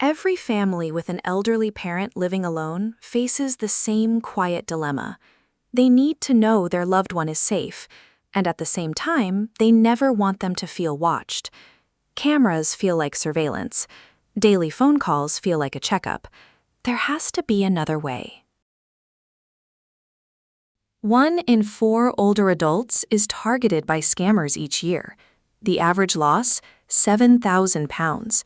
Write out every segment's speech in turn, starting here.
Every family with an elderly parent living alone faces the same quiet dilemma. They need to know their loved one is safe, and at the same time, they never want them to feel watched. Cameras feel like surveillance. Daily phone calls feel like a checkup. There has to be another way. 1 in 4 older adults is targeted by scammers each year. The average loss, £7,000.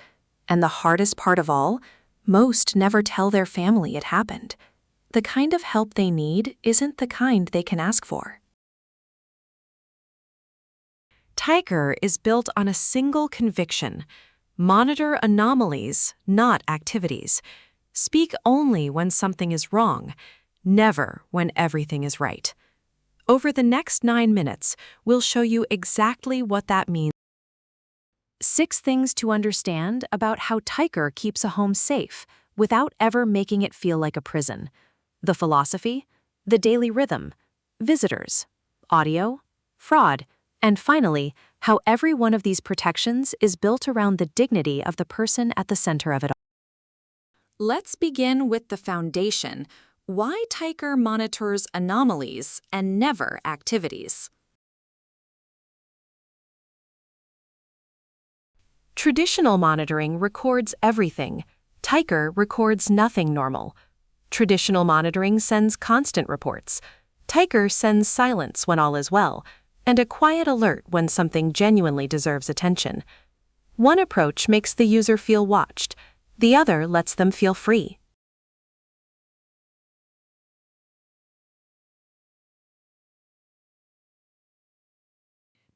And the hardest part of all, most never tell their family it happened. The kind of help they need isn't the kind they can ask for. Teiker is built on a single conviction: monitor anomalies, not activities. Speak only when something is wrong, never when everything is right. Over the next 9 minutes, we'll show you exactly what that means. 6 things to understand about how Teiker keeps a home safe without ever making it feel like a prison. The philosophy, the daily rhythm, visitors, audio, fraud, and finally, how every one of these protections is built around the dignity of the person at the center of it all. Let's begin with the foundation: why Teiker monitors anomalies and never activities. Traditional monitoring records everything. Teiker records nothing normal. Traditional monitoring sends constant reports. Teiker sends silence when all is well, and a quiet alert when something genuinely deserves attention. One approach makes the user feel watched. The other lets them feel free.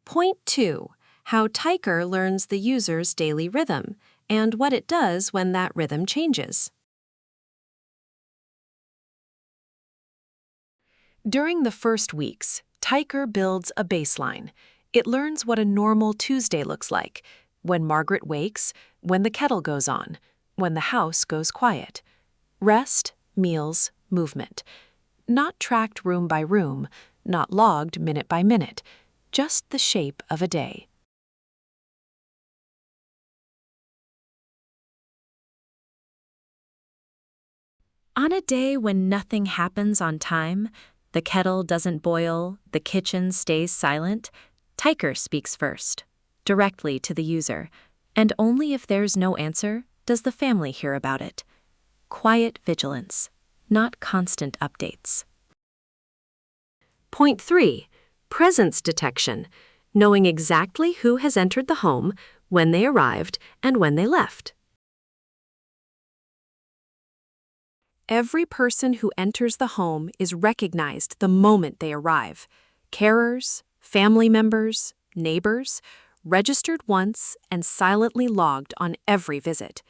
Point 2. How Teiker learns the user's daily rhythm, and what it does when that rhythm changes. During the first weeks, Teiker builds a baseline. It learns what a normal Tuesday looks like: when Margaret wakes, when the kettle goes on, when the house goes quiet. Rest, meals, movement. Not tracked room by room, not logged minute by minute, just the shape of a day. On a day when nothing happens on time, the kettle doesn't boil, the kitchen stays silent, Teiker speaks first, directly to the user, and only if there's no answer does the family hear about it. Quiet vigilance, not constant updates. Point 3. Presence detection, knowing exactly who has entered the home, when they arrived, and when they left. Every person who enters the home is recognized the moment they arrive. Carers, family members, neighbors, registered once and silently logged on every visit.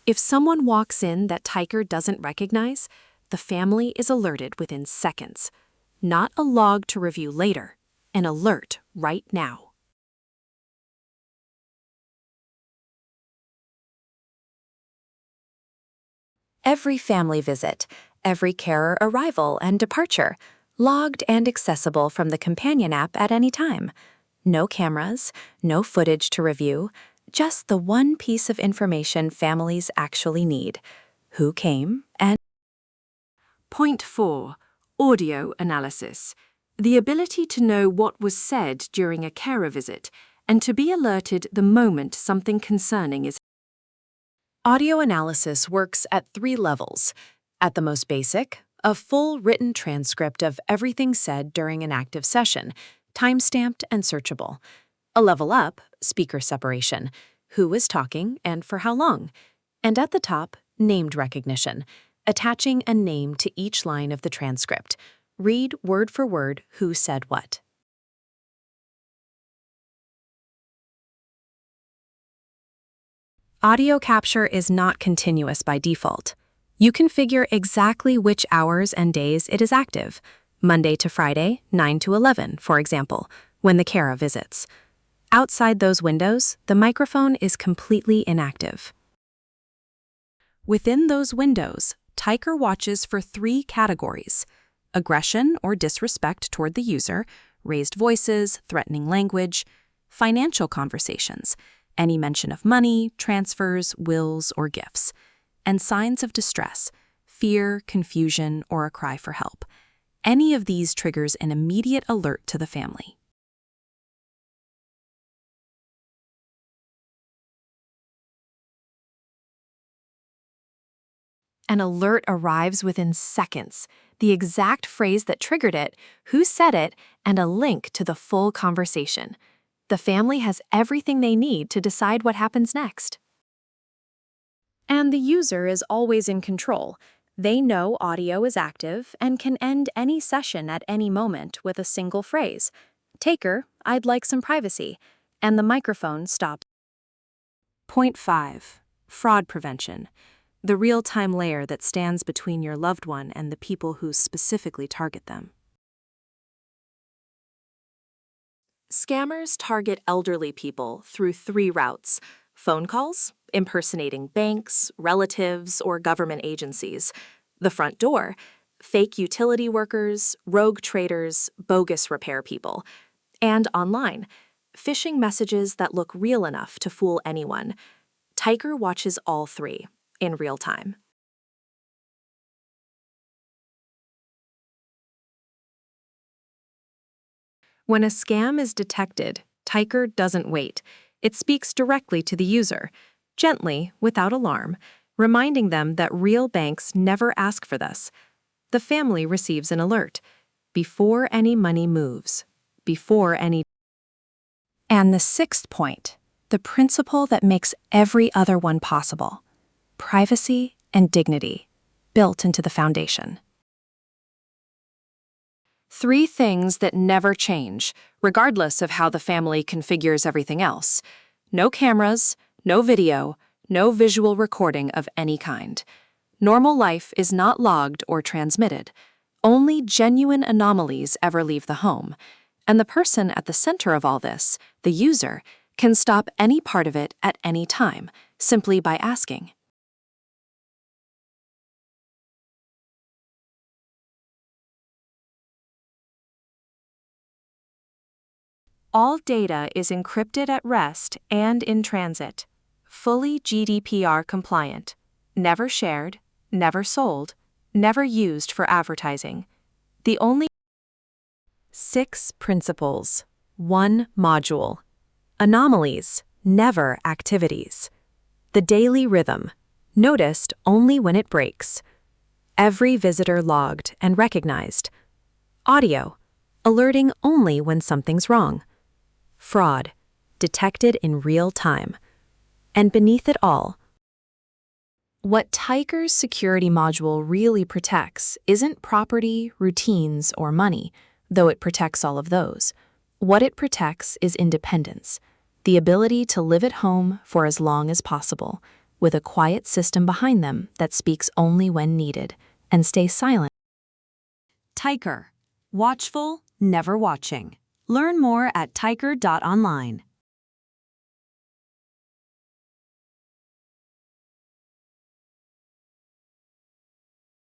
If someone walks in that Teiker doesn't recognize, the family is alerted within seconds. Not a log to review later, an alert right now. Every family visit, every carer arrival and departure, logged and accessible from the companion app at any time. No cameras, no footage to review, just the one piece of information families actually need: who came and... Point 4. Audio analysis. The ability to know what was said during a carer visit and to be alerted the moment something concerning is. Audio analysis works at 3 levels. At the most basic, a full written transcript of everything said during an active session, time-stamped and searchable. A level up, speaker separation, who is talking and for how long. And at the top, named recognition, attaching a name to each line of the transcript. Read word for word who said what. Audio capture is not continuous by default. You configure exactly which hours and days it is active. Monday to Friday, 9 to 11, for example, when the carer visits. Outside those windows, the microphone is completely inactive. Within those windows, Teiker watches for 3 categories: aggression or disrespect toward the user, raised voices, threatening language, financial conversations, any mention of money, transfers, wills, or gifts, and signs of distress, fear, confusion, or a cry for help. Any of these triggers an immediate alert to the family. An alert arrives within seconds, the exact phrase that triggered it, who said it, and a link to the full conversation. The family has everything they need to decide what happens next. And the user is always in control. They know audio is active and can end any session at any moment with a single phrase. "Teiker, I'd like some privacy," and the microphone stops. Point 5. Fraud prevention. The real-time layer that stands between your loved one and the people who specifically target them. Scammers target elderly people through 3 routes: phone calls, impersonating banks, relatives, or government agencies; the front door, fake utility workers, rogue traders, bogus repair people; and online, phishing messages that look real enough to fool anyone. Teiker watches all 3 in real time. When a scam is detected, Teiker doesn't wait. It speaks directly to the user, gently, without alarm, reminding them that real banks never ask for this. The family receives an alert before any money moves, before any. And the 6th point, the principle that makes every other one possible: privacy and dignity, built into the foundation. 3 things that never change, regardless of how the family configures everything else: no cameras, no video, no visual recording of any kind. Normal life is not logged or transmitted. Only genuine anomalies ever leave the home. And the person at the center of all this, the user, can stop any part of it at any time, simply by asking. All data is encrypted at rest and in transit, fully GDPR compliant, never shared, never sold, never used for advertising. The only 6 principles, 1 module. Anomalies, never activities. The daily rhythm, noticed only when it breaks. Every visitor logged and recognized. Audio, alerting only when something's wrong. Fraud, detected in real time. And beneath it all, what Teiker's security module really protects isn't property, routines, or money, though it protects all of those. What it protects is independence, the ability to live at home for as long as possible, with a quiet system behind them that speaks only when needed, and stays silent. Teiker. Watchful, never watching. Learn more at teiker.online.